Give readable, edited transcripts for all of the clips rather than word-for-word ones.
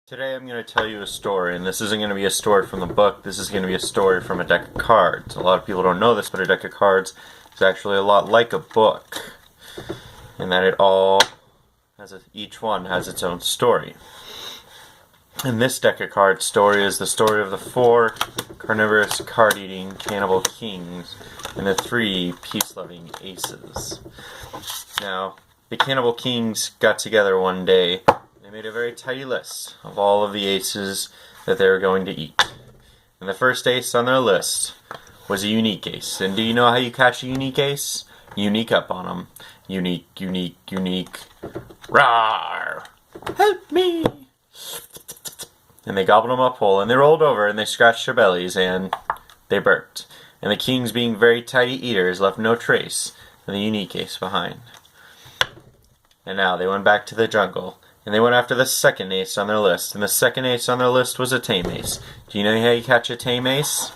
Today I'm going to tell you a story, and this isn't going to be a story from the book, this is going to be a story from a deck of cards. A lot of people don't know this, but a deck of cards is actually a lot like a book, in that it all each one has its own story. And this deck of cards story is the story of the 4 carnivorous, card-eating Cannibal Kings and the 3 peace-loving aces. Now, the Cannibal Kings got together one day. They made a very tidy list of all of the aces that they were going to eat. And the first ace on their list was a unique ace. And do you know how you catch a unique ace? Unique up on them. Unique, unique, unique. Rawr! Help me! And they gobbled them up whole, and they rolled over, and they scratched their bellies, and they burped. And the kings, being very tidy eaters, left no trace of the unique ace behind. And now they went back to the jungle, and they went after the second ace on their list. And the second ace on their list was a tame ace. Do you know how you catch a tame ace?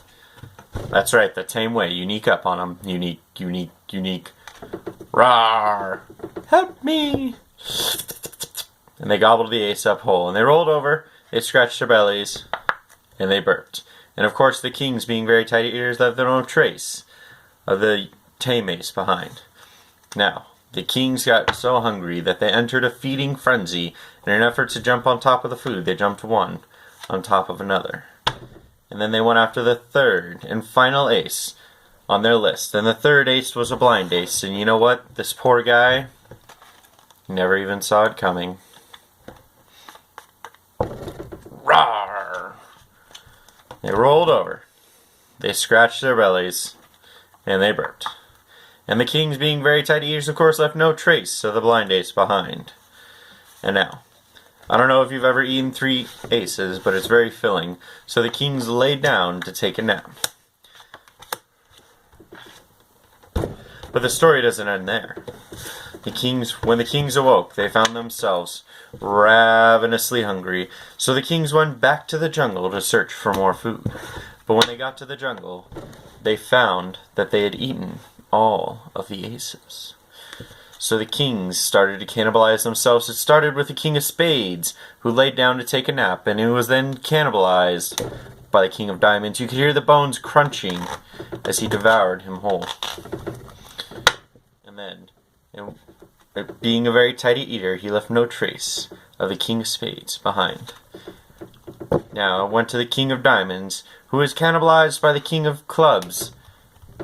That's right, the tame way. Unique up on them. Unique, unique, unique. Rawr! Help me! And they gobbled the ace up whole. And they rolled over, they scratched their bellies, and they burped. And of course the kings, being very tidy eaters, left no trace of the tame ace behind. Now, the kings got so hungry that they entered a feeding frenzy. In an effort to jump on top of the food, they jumped one on top of another. And then they went after the third and final ace on their list. And the third ace was a blind ace. And you know what? This poor guy never even saw it coming. Rawr! They rolled over. They scratched their bellies. And they burped. And the kings, being very tidy eaters, of course, left no trace of the blind ace behind. And now, I don't know if you've ever eaten 3 aces, but it's very filling. So the kings laid down to take a nap. But the story doesn't end there. When the kings awoke, they found themselves ravenously hungry. So the kings went back to the jungle to search for more food. But when they got to the jungle, they found that they had eaten all of the aces. So the kings started to cannibalize themselves. It started with the king of spades, who laid down to take a nap, and who was then cannibalized by the king of diamonds. You could hear the bones crunching as he devoured him whole. And then, being a very tidy eater, he left no trace of the king of spades behind. Now it went to the king of diamonds, who was cannibalized by the king of clubs,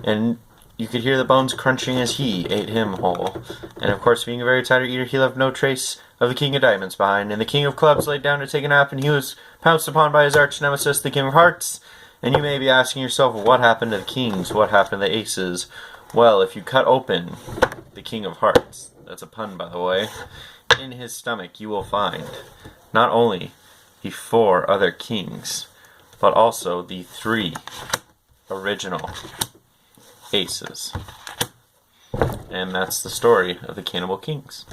and you could hear the bones crunching as he ate him whole. And of course, being a very tidy eater, he left no trace of the king of diamonds behind. And the king of clubs laid down to take a nap, and he was pounced upon by his arch nemesis, the king of hearts. And you may be asking yourself, what happened to the kings? What happened to the aces? Well, if you cut open the king of hearts, that's a pun by the way, in his stomach you will find not only the 4 other kings, but also the 3 original aces. And that's the story of the Cannibal Kings.